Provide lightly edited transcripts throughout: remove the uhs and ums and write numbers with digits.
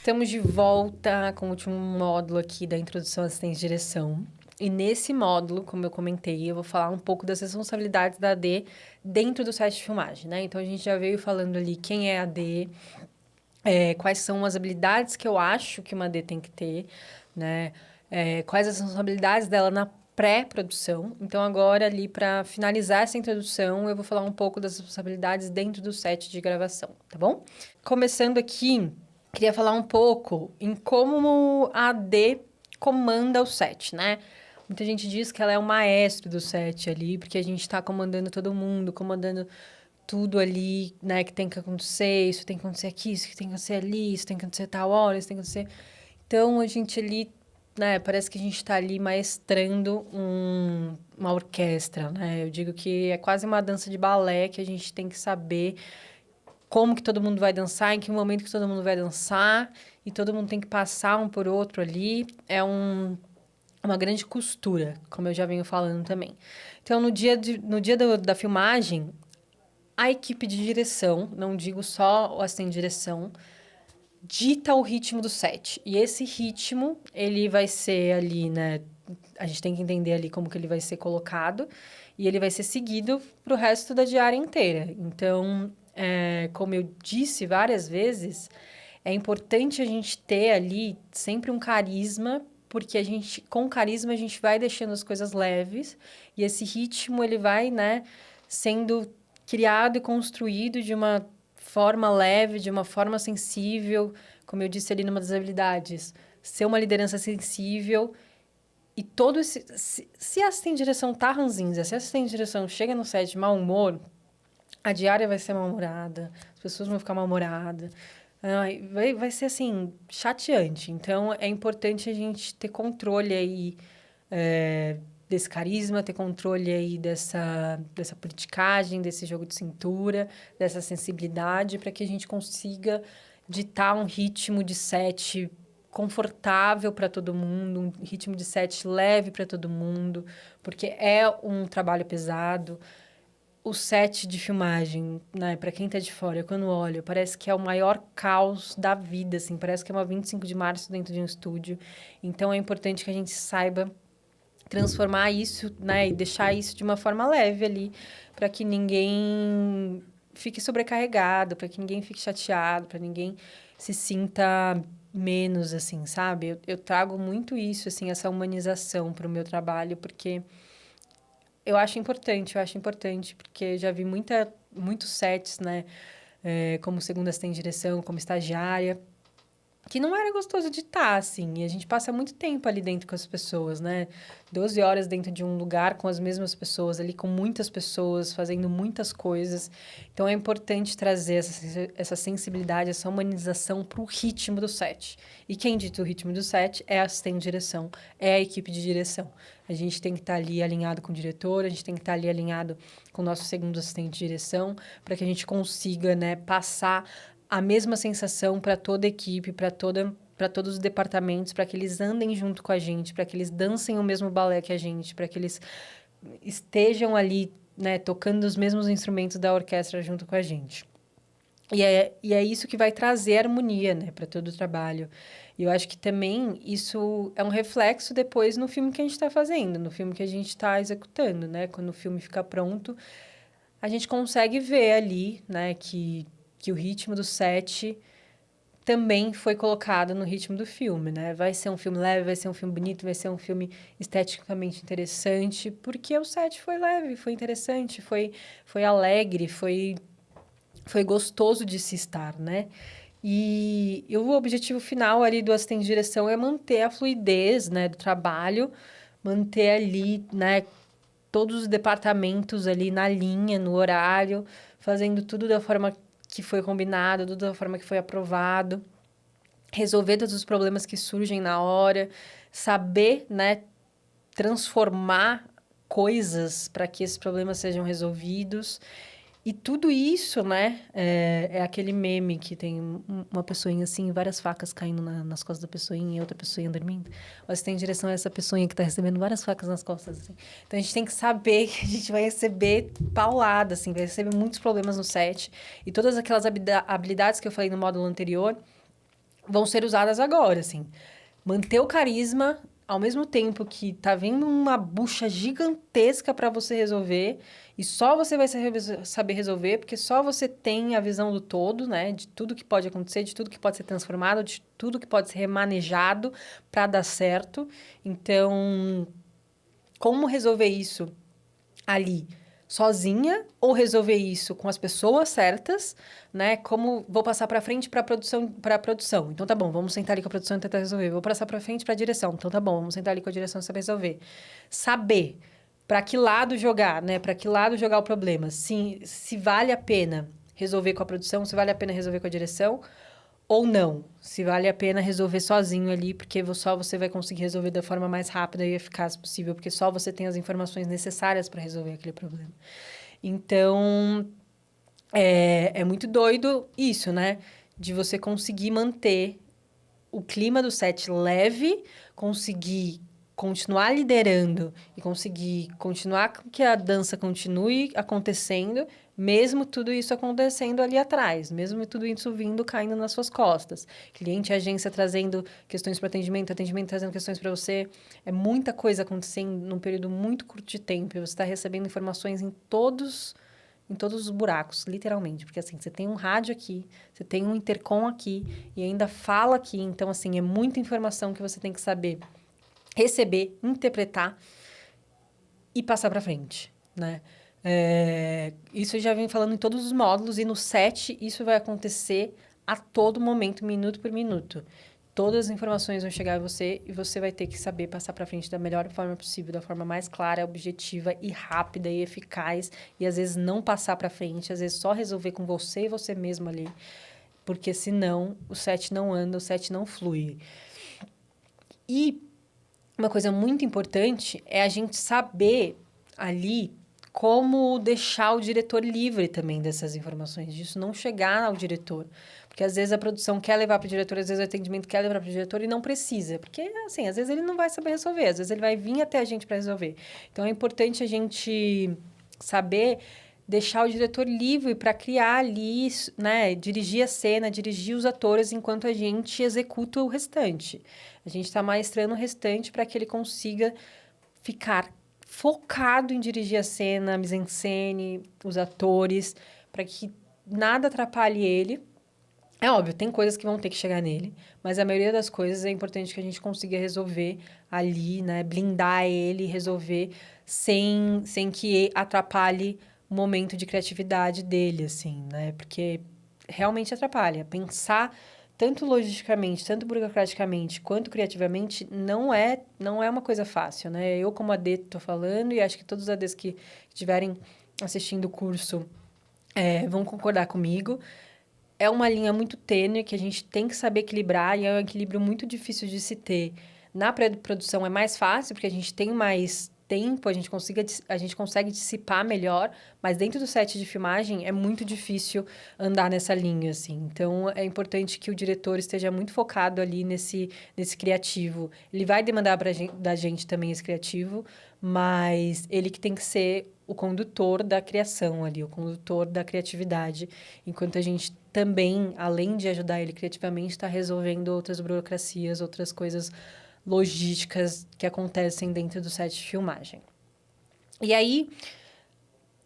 Estamos de volta com o último módulo aqui da introdução à assistência de direção. E nesse módulo, como eu comentei, eu vou falar um pouco das responsabilidades da AD dentro do set de filmagem, né? Então, a gente já veio falando ali quem é a AD, quais são as habilidades que eu acho que uma AD tem que ter, né? Quais as responsabilidades dela na pré-produção. Então, agora ali, para finalizar essa introdução, eu vou falar um pouco das responsabilidades dentro do set de gravação, tá bom? Começando aqui, queria falar um pouco em como a AD comanda o set, né? Muita gente diz que ela é o maestro do set ali, porque a gente está comandando todo mundo, comandando tudo ali, né, que tem que acontecer, isso tem que acontecer aqui, isso tem que acontecer ali, isso tem que acontecer tal hora, isso tem que acontecer... Então, a gente ali, né, parece que a gente está ali maestrando uma orquestra, né? Eu digo que é quase uma dança de balé que a gente tem que saber como que todo mundo vai dançar, em que momento que todo mundo vai dançar, e todo mundo tem que passar um por outro ali. É uma grande costura, como eu já venho falando também. Então, no dia da filmagem, a equipe de direção, não digo só o assistente de direção, dita o ritmo do set. E esse ritmo, ele vai ser ali, né? A gente tem que entender ali como que ele vai ser colocado. E ele vai ser seguido para o resto da diária inteira. Então, como eu disse várias vezes, é importante a gente ter ali sempre um carisma, porque com carisma, a gente vai deixando as coisas leves. E esse ritmo, ele vai, né, sendo criado e construído de uma forma leve, de uma forma sensível, como eu disse ali numa das habilidades, ser uma liderança sensível e todo esse... Se a assistente de direção tá ranzinza, se a assistente de direção chega no set de mau humor, a diária vai ser mal-humorada, as pessoas vão ficar mal-humoradas, vai ser, assim, chateante. Então, é importante a gente ter controle aí desse carisma, ter controle aí dessa politicagem, desse jogo de cintura, dessa sensibilidade, para que a gente consiga ditar um ritmo de set confortável para todo mundo, um ritmo de set leve para todo mundo, porque é um trabalho pesado. O set de filmagem, né, para quem tá de fora, quando olha, parece que é o maior caos da vida, assim, parece que é uma 25 de março dentro de um estúdio. Então é importante que a gente saiba transformar isso, né, e deixar isso de uma forma leve ali, para que ninguém fique sobrecarregado, para que ninguém fique chateado, para ninguém se sinta menos, assim, sabe? Eu trago muito isso, assim, essa humanização para o meu trabalho, porque eu acho importante, porque já vi muitos sets, né, como segunda assistente de direção, como estagiária, que não era gostoso de estar, assim. E a gente passa muito tempo ali dentro com as pessoas, né? 12 horas dentro de um lugar com as mesmas pessoas, ali com muitas pessoas, fazendo muitas coisas. Então, é importante trazer essa sensibilidade, essa humanização para o ritmo do set. E quem dita o ritmo do set é a assistente de direção, é a equipe de direção. A gente tem que estar ali alinhado com o diretor, a gente tem que estar ali alinhado com o nosso segundo assistente de direção, para que a gente consiga, né, passar a mesma sensação para toda a equipe, para todos os departamentos, para que eles andem junto com a gente, para que eles dancem o mesmo balé que a gente, para que eles estejam ali, né, tocando os mesmos instrumentos da orquestra junto com a gente. E é isso que vai trazer harmonia, né, para todo o trabalho. E eu acho que também isso é um reflexo depois no filme que a gente está fazendo, no filme que a gente está executando, né? Quando o filme fica pronto, a gente consegue ver ali, né, que o ritmo do set também foi colocado no ritmo do filme, né? Vai ser um filme leve, vai ser um filme bonito, vai ser um filme esteticamente interessante, porque o set foi leve, foi interessante, foi alegre, foi gostoso de se estar, né? E o objetivo final ali do assistente de direção é manter a fluidez, né, do trabalho, manter ali, né, todos os departamentos ali na linha, no horário, fazendo tudo da forma que foi combinado, tudo da forma que foi aprovado, resolver todos os problemas que surgem na hora, saber, né, transformar coisas para que esses problemas sejam resolvidos. E tudo isso, né, é aquele meme que tem uma pessoinha assim, várias facas caindo nas costas da pessoinha e outra pessoinha dormindo. Mas tem direção a essa pessoinha que está recebendo várias facas nas costas, assim. Então, a gente tem que saber que a gente vai receber paulada, assim, vai receber muitos problemas no set. E todas aquelas habilidades que eu falei no módulo anterior, vão ser usadas agora, assim. Manter o carisma ao mesmo tempo que tá vendo uma bucha gigantesca para você resolver e só você vai saber resolver porque só você tem a visão do todo, né? De tudo que pode acontecer, de tudo que pode ser transformado, de tudo que pode ser remanejado para dar certo. Então, como resolver isso ali sozinha ou resolver isso com as pessoas certas, né? Como vou passar para frente para produção. Então tá bom, vamos sentar ali com a produção e tentar resolver. Vou passar para frente para a direção. Então tá bom, vamos sentar ali com a direção e saber resolver. Saber para que lado jogar, né? Para que lado jogar o problema. Se vale a pena resolver com a produção, se vale a pena resolver com a direção, ou não, se vale a pena resolver sozinho ali, porque só você vai conseguir resolver da forma mais rápida e eficaz possível, porque só você tem as informações necessárias para resolver aquele problema. Então, é muito doido isso, né? De você conseguir manter o clima do set leve, conseguir continuar liderando e conseguir continuar com que a dança continue acontecendo, mesmo tudo isso acontecendo ali atrás, mesmo tudo isso vindo caindo nas suas costas. Cliente e agência trazendo questões para atendimento, atendimento trazendo questões para você. É muita coisa acontecendo num período muito curto de tempo. Você está recebendo informações em todos os buracos, literalmente. Porque, assim, você tem um rádio aqui, você tem um intercom aqui e ainda fala aqui. Então, assim, é muita informação que você tem que saber receber, interpretar e passar para frente, né? Isso eu já vem falando em todos os módulos e no set isso vai acontecer a todo momento, minuto por minuto. Todas as informações vão chegar a você e você vai ter que saber passar para frente da melhor forma possível, da forma mais clara, objetiva e rápida e eficaz. E às vezes não passar para frente, às vezes só resolver com você e você mesmo ali. Porque senão o set não anda, o set não flui. E uma coisa muito importante é a gente saber ali como deixar o diretor livre também dessas informações, disso não chegar ao diretor. Porque às vezes a produção quer levar para o diretor, às vezes o atendimento quer levar para o diretor e não precisa. Porque, assim, às vezes ele não vai saber resolver, às vezes ele vai vir até a gente para resolver. Então é importante a gente saber deixar o diretor livre para criar ali, né, dirigir a cena, dirigir os atores enquanto a gente executa o restante. A gente está maestrando o restante para que ele consiga ficar focado em dirigir a cena, a mise-en-scène, os atores, para que nada atrapalhe ele. É óbvio, tem coisas que vão ter que chegar nele, mas a maioria das coisas é importante que a gente consiga resolver ali, né? Blindar ele, resolver sem que atrapalhe o momento de criatividade dele, assim, né? Porque realmente atrapalha. Pensar tanto logisticamente, tanto burocraticamente, quanto criativamente, não é uma coisa fácil, né? Eu, como AD, estou falando, e acho que todos os ADs que estiverem assistindo o curso vão concordar comigo. É uma linha muito tênue que a gente tem que saber equilibrar e é um equilíbrio muito difícil de se ter. Na pré-produção é mais fácil, porque a gente tem mais tempo, a gente consegue dissipar melhor, mas dentro do set de filmagem é muito difícil andar nessa linha, assim. Então, é importante que o diretor esteja muito focado ali nesse criativo. Ele vai demandar da gente também esse criativo, mas ele que tem que ser o condutor da criação ali, o condutor da criatividade, enquanto a gente também, além de ajudar ele criativamente, está resolvendo outras burocracias, outras coisas logísticas que acontecem dentro do set de filmagem. E aí,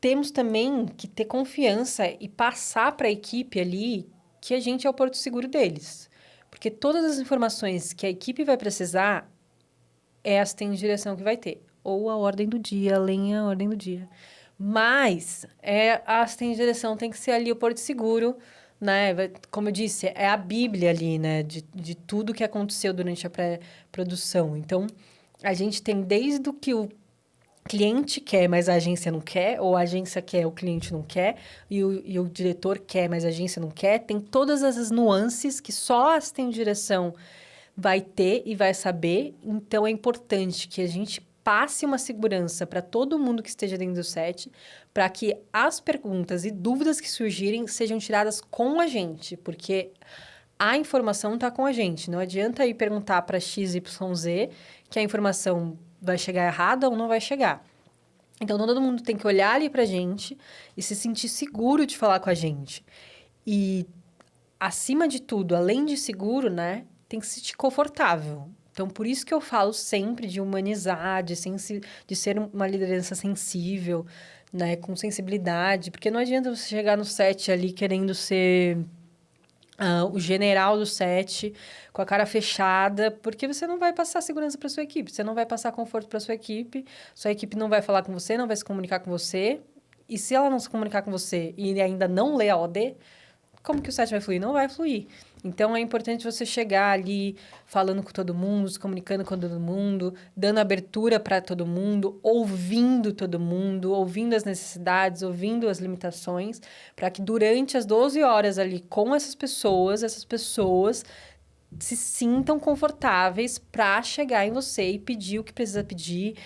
temos também que ter confiança e passar para a equipe ali que a gente é o porto seguro deles. Porque todas as informações que a equipe vai precisar, é a assistente de direção que vai ter. Ou a ordem do dia, além a ordem do dia. Mas a assistente de direção tem que ser ali o porto seguro, né? Como eu disse, é a Bíblia ali, né? De tudo que aconteceu durante a pré-produção. Então, a gente tem desde o que o cliente quer, mas a agência não quer, ou a agência quer, o cliente não quer, e o diretor quer, mas a agência não quer. Tem todas essas nuances que só a assistente de direção vai ter e vai saber. Então, é importante que a gente passe uma segurança para todo mundo que esteja dentro do set, para que as perguntas e dúvidas que surgirem sejam tiradas com a gente, porque a informação está com a gente. Não adianta ir perguntar para XYZ que a informação vai chegar errada ou não vai chegar. Então, todo mundo tem que olhar ali para a gente e se sentir seguro de falar com a gente. E acima de tudo, além de seguro, né, tem que se sentir confortável. Então, por isso que eu falo sempre de humanizar, de ser uma liderança sensível, né, com sensibilidade, porque não adianta você chegar no set ali querendo ser o general do set, com a cara fechada, porque você não vai passar segurança para sua equipe, você não vai passar conforto para sua equipe não vai falar com você, não vai se comunicar com você, e se ela não se comunicar com você e ainda não lê a OD, como que o site vai fluir? Não vai fluir. Então, é importante você chegar ali falando com todo mundo, se comunicando com todo mundo, dando abertura para todo mundo, ouvindo as necessidades, ouvindo as limitações, para que durante as 12 horas ali com essas pessoas se sintam confortáveis para chegar em você e pedir o que precisa pedir,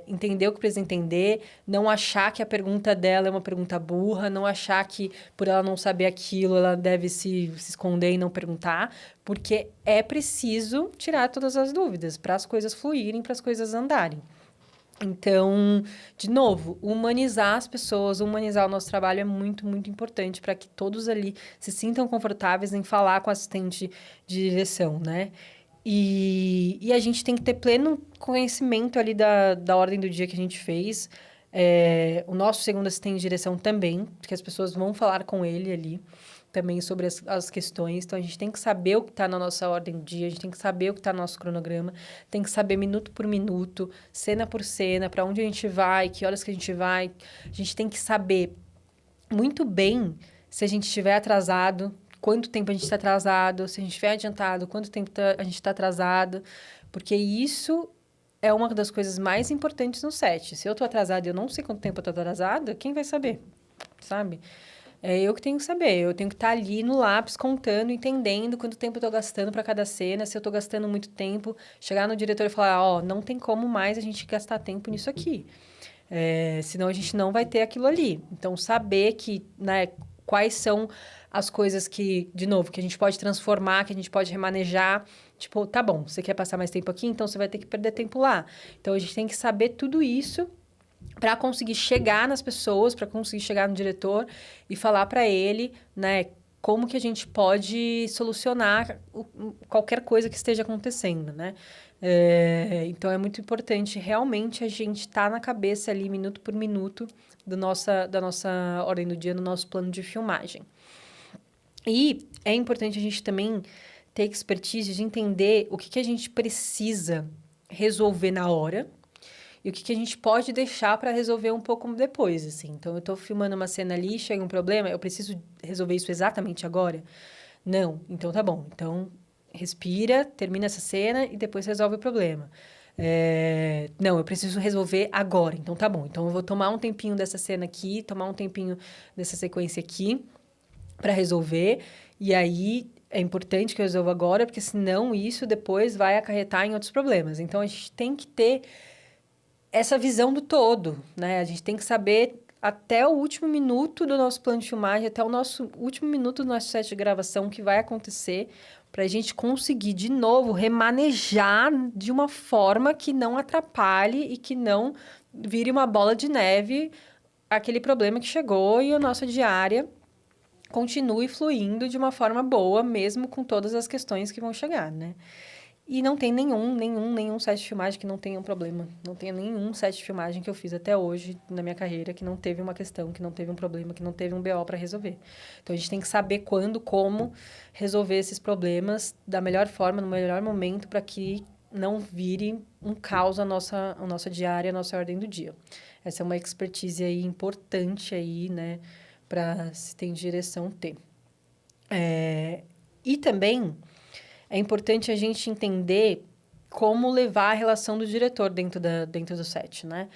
entender o que precisa entender, não achar que a pergunta dela é uma pergunta burra, não achar que por ela não saber aquilo ela deve se esconder e não perguntar, porque é preciso tirar todas as dúvidas para as coisas fluírem, para as coisas andarem. Então, de novo, humanizar as pessoas, humanizar o nosso trabalho é muito, muito importante para que todos ali se sintam confortáveis em falar com o assistente de direção, né? E a gente tem que ter pleno conhecimento ali da ordem do dia que a gente fez. O nosso segundo assistente de direção também, porque as pessoas vão falar com ele ali também sobre as questões. Então, a gente tem que saber o que está na nossa ordem do dia, a gente tem que saber o que está no nosso cronograma, tem que saber minuto por minuto, cena por cena, para onde a gente vai, que horas que a gente vai. A gente tem que saber muito bem se a gente estiver atrasado, quanto tempo a gente está atrasado, se a gente estiver adiantado, quanto tempo a gente está atrasado, porque isso é uma das coisas mais importantes no set. Se eu estou atrasada e eu não sei quanto tempo eu estou atrasada, quem vai saber, sabe? É eu que tenho que saber, eu tenho que estar ali no lápis contando, entendendo quanto tempo eu estou gastando para cada cena, se eu estou gastando muito tempo, chegar no diretor e falar, ó, não tem como mais a gente gastar tempo nisso aqui. Senão a gente não vai ter aquilo ali. Então, saber que, né, quais são as coisas que, de novo, que a gente pode transformar, que a gente pode remanejar. Tipo, tá bom, você quer passar mais tempo aqui, então você vai ter que perder tempo lá. Então, a gente tem que saber tudo isso para conseguir chegar nas pessoas, para conseguir chegar no diretor e falar para ele, né, como que a gente pode solucionar qualquer coisa que esteja acontecendo, né? Então, é muito importante realmente a gente estar na cabeça ali, minuto por minuto, da nossa ordem do dia, no nosso plano de filmagem. E é importante a gente também ter expertise de entender o que a gente precisa resolver na hora, e o que a gente pode deixar para resolver um pouco depois, assim. Então, eu estou filmando uma cena ali, chega um problema, eu preciso resolver isso exatamente agora? Não. Então, tá bom. Então, respira, termina essa cena e depois resolve o problema. Não, eu preciso resolver agora. Então, tá bom. Então, eu vou tomar um tempinho dessa cena aqui, tomar um tempinho dessa sequência aqui para resolver. E aí, é importante que eu resolva agora, porque senão isso depois vai acarretar em outros problemas. Então, a gente tem que ter essa visão do todo, né? A gente tem que saber até o último minuto do nosso plano de filmagem, até o nosso último minuto do nosso set de gravação, o que vai acontecer, para a gente conseguir, de novo, remanejar de uma forma que não atrapalhe e que não vire uma bola de neve aquele problema que chegou e a nossa diária continue fluindo de uma forma boa, mesmo com todas as questões que vão chegar, né? E não tem nenhum set de filmagem que não tenha um problema. Não tem nenhum set de filmagem que eu fiz até hoje na minha carreira que não teve uma questão, que não teve um problema, que não teve um BO para resolver. Então, a gente tem que saber quando, como resolver esses problemas da melhor forma, no melhor momento, para que não vire um caos a nossa diária, a nossa ordem do dia. Essa é uma expertise aí importante aí, né, para se ter direção ter. E também é importante a gente entender como levar a relação do diretor dentro do set, né?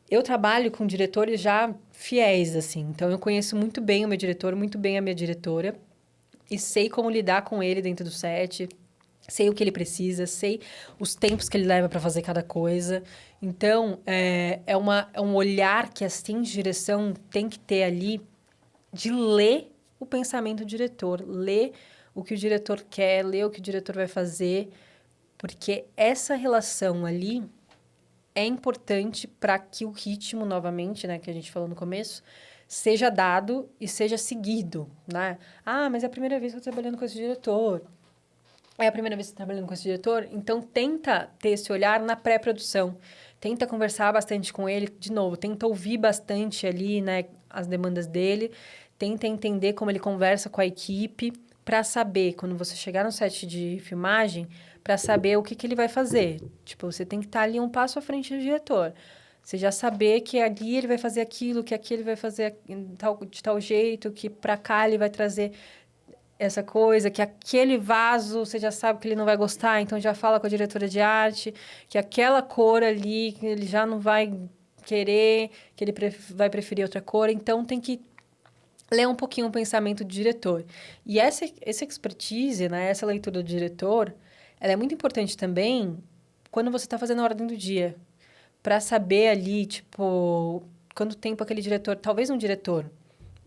Eu trabalho com diretores já fiéis, assim. Então, eu conheço muito bem o meu diretor, muito bem a minha diretora. E sei como lidar com ele dentro do set. Sei o que ele precisa, sei os tempos que ele leva para fazer cada coisa. Então, é um olhar que a assistente de direção tem que ter ali de ler o pensamento do diretor, ler o que o diretor quer, ler o que o diretor vai fazer, porque essa relação ali é importante para que o ritmo, novamente, né, que a gente falou no começo, seja dado e seja seguido, né? Ah, mas é a primeira vez que eu estou trabalhando com esse diretor. É a primeira vez que você está trabalhando com esse diretor? Então, tenta ter esse olhar na pré-produção. Tenta conversar bastante com ele, de novo, tenta ouvir bastante ali, né, as demandas dele, tenta entender como ele conversa com a equipe, para saber, quando você chegar no set de filmagem, para saber o que, que ele vai fazer. Tipo, você tem que estar ali um passo à frente do diretor. Você já saber que ali ele vai fazer aquilo, que aqui ele vai fazer de tal jeito, que para cá ele vai trazer essa coisa, que aquele vaso você já sabe que ele não vai gostar, então já fala com a diretora de arte, que aquela cor ali que ele já não vai querer, que ele vai preferir outra cor, então tem que ler um pouquinho o pensamento do diretor. E essa expertise, né, essa leitura do diretor, ela é muito importante também quando você está fazendo a ordem do dia, para saber ali, tipo, quanto tempo aquele diretor, talvez um diretor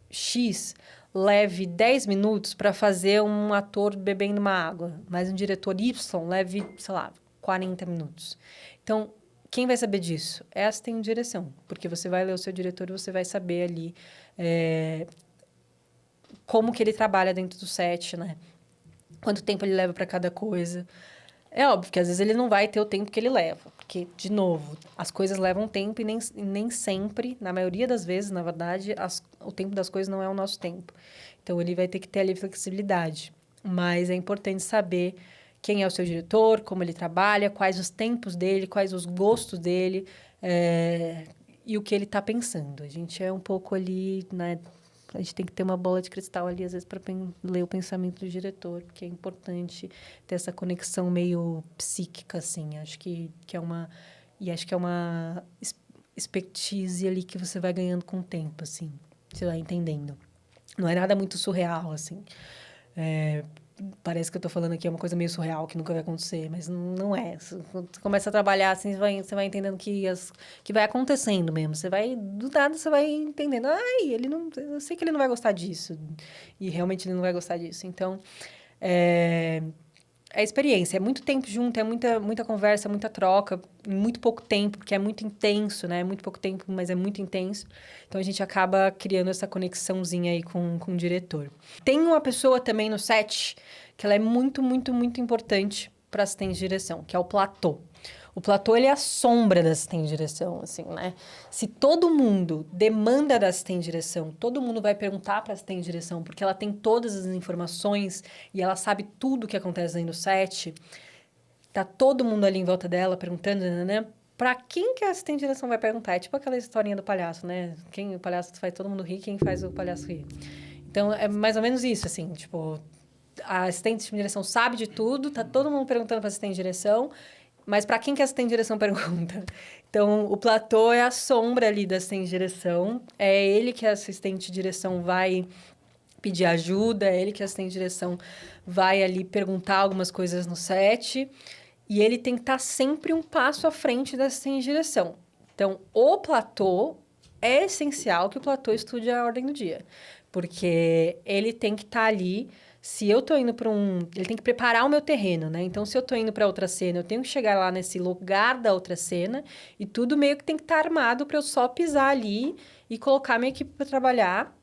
X leve 10 minutos para fazer um ator bebendo uma água, mas um diretor Y leve, sei lá, 40 minutos. Então, quem vai saber disso? É a assistente de direção, porque você vai ler o seu diretor e você vai saber ali como que ele trabalha dentro do set, né? Quanto tempo ele leva para cada coisa. É óbvio que às vezes ele não vai ter o tempo que ele leva, porque, de novo, as coisas levam tempo e nem sempre, na maioria das vezes, na verdade, o tempo das coisas não é o nosso tempo. Então, ele vai ter que ter ali flexibilidade. Mas é importante saber quem é o seu diretor, como ele trabalha, quais os tempos dele, quais os gostos dele, e o que ele está pensando. A gente é um pouco ali, né? A gente tem que ter uma bola de cristal ali, às vezes, para ler o pensamento do diretor, porque é importante ter essa conexão meio psíquica, assim. Acho que é uma... E acho que é uma expertise ali que você vai ganhando com o tempo, assim. Você vai entendendo. Não é nada muito surreal, assim. Parece que eu estou falando aqui é uma coisa meio surreal, que nunca vai acontecer, mas não é. Quando você começa a trabalhar assim, você vai entendendo que vai acontecendo mesmo. Você vai, do nada, você vai entendendo. Ai, ele não... Eu sei que ele não vai gostar disso. E realmente ele não vai gostar disso. Então, é experiência, é muito tempo junto, é muita conversa, muita troca, em muito pouco tempo, porque é muito intenso, né? É muito pouco tempo, mas é muito intenso. Então, a gente acaba criando essa conexãozinha aí com o diretor. Tem uma pessoa também no set que ela é muito, muito, muito importante para assistente de direção, que é o platô. O platô, ele é a sombra da assistente de direção, assim, né? Se todo mundo demanda da assistente de direção, todo mundo vai perguntar para a assistente de direção, porque ela tem todas as informações e ela sabe tudo o que acontece aí no set, tá todo mundo ali em volta dela perguntando, né? Para quem que a assistente de direção vai perguntar? É tipo aquela historinha do palhaço, né? Quem o palhaço faz todo mundo rir, quem faz o palhaço rir. Então, é mais ou menos isso, assim, tipo, a assistente de direção sabe de tudo, tá todo mundo perguntando para assistente de direção, mas para quem que a assistente de direção pergunta? Então, o platô é a sombra ali da assistente de direção. É ele que a assistente de direção vai pedir ajuda, é ele que a assistente de direção vai ali perguntar algumas coisas no set. E ele tem que estar sempre um passo à frente da assistente de direção. Então, o platô é essencial que o platô estude a ordem do dia. Porque ele tem que estar ali. Se eu tô indo para um... Ele tem que preparar o meu terreno, né? Então, se eu tô indo para outra cena, eu tenho que chegar lá nesse lugar da outra cena e tudo meio que tem que estar armado para eu só pisar ali e colocar minha equipe para trabalhar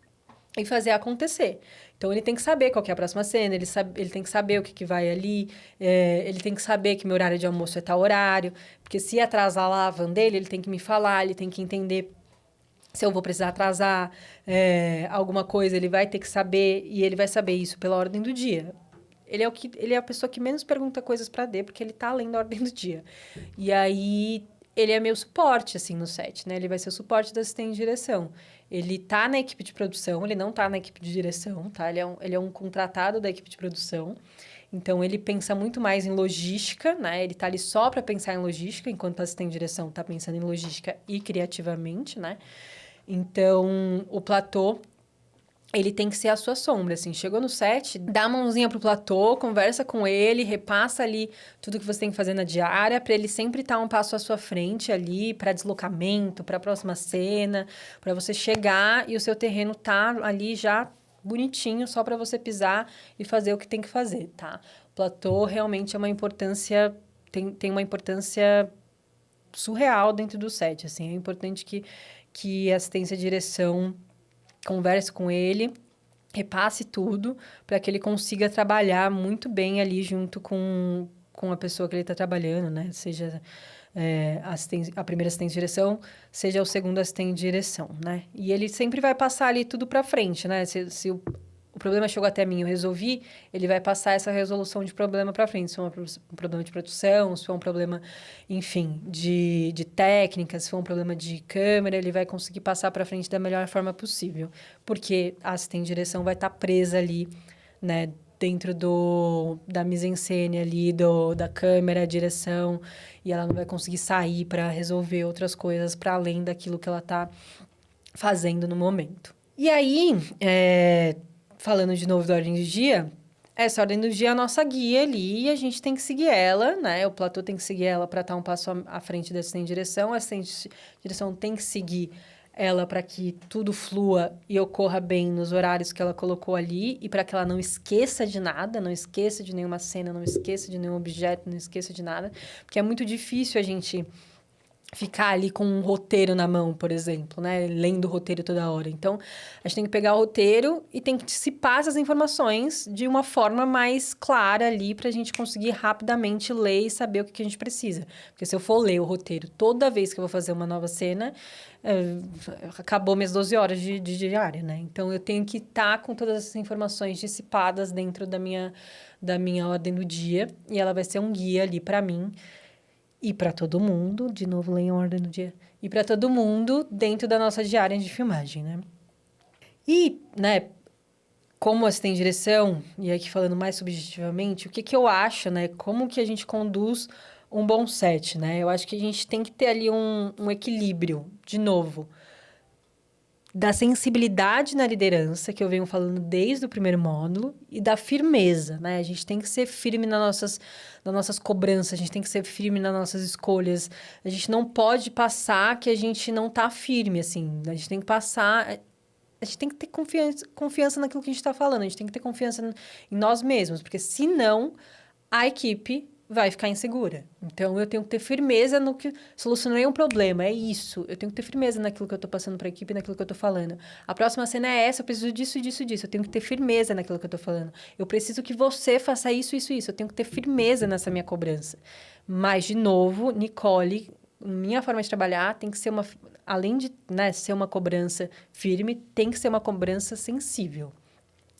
e fazer acontecer. Então, ele tem que saber qual que é a próxima cena, ele tem que saber o que vai ali, ele tem que saber que meu horário de almoço é tal horário, porque se atrasar lá a van dele, ele tem que me falar, ele tem que entender se eu vou precisar atrasar alguma coisa, ele vai ter que saber, e ele vai saber isso pela ordem do dia. Ele é a pessoa que menos pergunta coisas para D, porque ele tá além da ordem do dia. E aí, ele é meu suporte, assim, no set, né? Ele vai ser o suporte da assistente de direção. Ele tá na equipe de produção, ele não tá na equipe de direção, tá? Ele é um contratado da equipe de produção. Então, ele pensa muito mais em logística, né? Ele tá ali só para pensar em logística, enquanto a assistente de direção tá pensando em logística e criativamente, né? Então, o platô, ele tem que ser a sua sombra, assim. Chegou no set, dá a mãozinha pro platô, conversa com ele, repassa ali tudo que você tem que fazer na diária, para ele sempre estar um passo à sua frente ali, para deslocamento, para a próxima cena, para você chegar e o seu terreno tá ali já bonitinho, só para você pisar e fazer o que tem que fazer, tá? O platô realmente é uma importância, tem uma importância surreal dentro do set, assim. É importante que a assistência de direção converse com ele, repasse tudo, para que ele consiga trabalhar muito bem ali junto com a pessoa que ele está trabalhando, né? Seja a primeira assistente de direção, seja o segundo assistente de direção, né? E ele sempre vai passar ali tudo para frente, né? Se o problema chegou até mim, eu resolvi, ele vai passar essa resolução de problema para frente. Se for um problema de produção, se for um problema, enfim, de técnica, se for um problema de câmera, ele vai conseguir passar para frente da melhor forma possível. Porque a assistente de direção vai estar presa ali, né? Dentro da mise-en-scène ali, da câmera, direção, e ela não vai conseguir sair para resolver outras coisas para além daquilo que ela está fazendo no momento. E aí, falando de novo da ordem do dia, essa ordem do dia é a nossa guia ali e a gente tem que seguir ela, né? O platô tem que seguir ela para estar um passo à frente da assistente de direção. A assistente de direção tem que seguir ela para que tudo flua e ocorra bem nos horários que ela colocou ali e para que ela não esqueça de nada, não esqueça de nenhuma cena, não esqueça de nenhum objeto, não esqueça de nada, porque é muito difícil a gente ficar ali com um roteiro na mão, por exemplo, né? Lendo o roteiro toda hora. Então, a gente tem que pegar o roteiro e tem que dissipar essas informações de uma forma mais clara ali para a gente conseguir rapidamente ler e saber o que a gente precisa. Porque se eu for ler o roteiro toda vez que eu vou fazer uma nova cena, acabou minhas 12 horas de diária, né? Então, eu tenho que estar com todas essas informações dissipadas dentro da minha ordem do dia e ela vai ser um guia ali para mim e para todo mundo, de novo, leiam a ordem do dia, e para todo mundo dentro da nossa diária de filmagem, né? E, né, como assistente de direção, e aqui falando mais subjetivamente, o que eu acho, né? Como que a gente conduz um bom set, né? Eu acho que a gente tem que ter ali um equilíbrio, de novo, da sensibilidade na liderança, que eu venho falando desde o primeiro módulo, e da firmeza, né? A gente tem que ser firme nas nossas cobranças, a gente tem que ser firme nas nossas escolhas. A gente não pode passar que a gente não tá firme, assim. A gente tem que passar... A gente tem que ter confiança naquilo que a gente está falando, a gente tem que ter confiança em nós mesmos, porque senão a equipe vai ficar insegura. Então, eu tenho que ter firmeza no que... Solucionei um problema, é isso. Eu tenho que ter firmeza naquilo que eu estou passando para a equipe, naquilo que eu estou falando. A próxima cena é essa, eu preciso disso, disso, disso. Eu tenho que ter firmeza naquilo que eu estou falando. Eu preciso que você faça isso, isso, isso. Eu tenho que ter firmeza nessa minha cobrança. Mas, de novo, Nicole, minha forma de trabalhar tem que ser uma... Além de, né, ser uma cobrança firme, tem que ser uma cobrança sensível.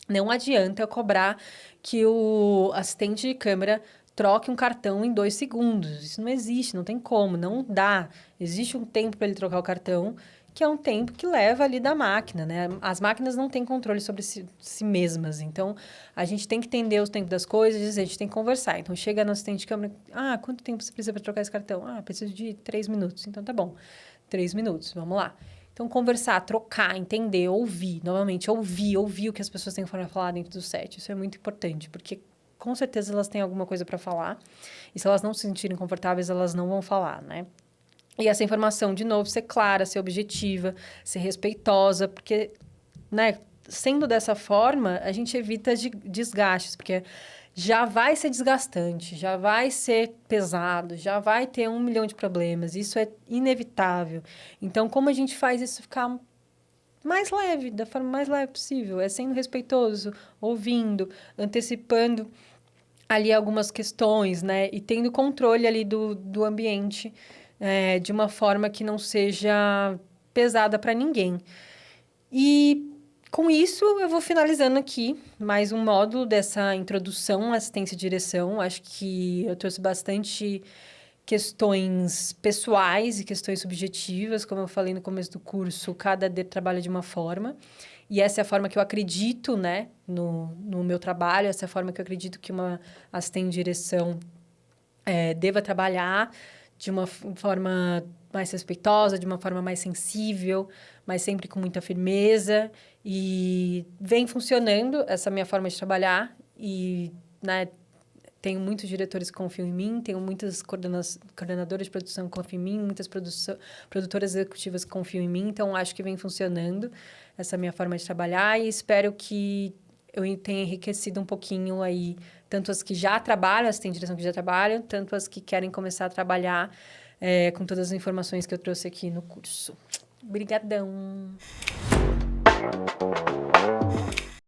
Não adianta eu cobrar que o assistente de câmera troque um cartão em 2 segundos. Isso não existe, não tem como, não dá. Existe um tempo para ele trocar o cartão, que é um tempo que leva ali da máquina, né? As máquinas não têm controle sobre si mesmas. Então, a gente tem que entender os tempos das coisas, a gente tem que conversar. Então, chega no assistente de câmera, quanto tempo você precisa para trocar esse cartão? Preciso de 3 minutos. Então, tá bom, 3 minutos, vamos lá. Então, conversar, trocar, entender, ouvir, novamente, ouvir o que as pessoas têm para falar dentro do set. Isso é muito importante, porque com certeza elas têm alguma coisa para falar. E se elas não se sentirem confortáveis, elas não vão falar, né? E essa informação, de novo, ser clara, ser objetiva, ser respeitosa, porque, né, sendo dessa forma, a gente evita desgastes, porque já vai ser desgastante, já vai ser pesado, já vai ter 1 milhão de problemas. Isso é inevitável. Então, como a gente faz isso ficar mais leve, da forma mais leve possível? É sendo respeitoso, ouvindo, antecipando ali algumas questões, né? E tendo controle ali do ambiente de uma forma que não seja pesada para ninguém. E com isso, eu vou finalizando aqui mais um módulo dessa introdução à assistência de direção. Acho que eu trouxe bastante questões pessoais e questões subjetivas. Como eu falei no começo do curso, cada AD trabalha de uma forma. E essa é a forma que eu acredito, né, no meu trabalho. Essa é a forma que eu acredito que uma assistente de direção deva trabalhar de uma forma mais respeitosa, de uma forma mais sensível, mas sempre com muita firmeza. E vem funcionando essa minha forma de trabalhar. E, né, tenho muitos diretores que confiam em mim, tenho muitas coordenadoras de produção que confiam em mim, muitas produtoras executivas que confiam em mim. Então, acho que vem funcionando essa minha forma de trabalhar e espero que eu tenha enriquecido um pouquinho aí, tanto as que já trabalham, as que têm direção que já trabalham, tanto as que querem começar a trabalhar com todas as informações que eu trouxe aqui no curso. Obrigadão!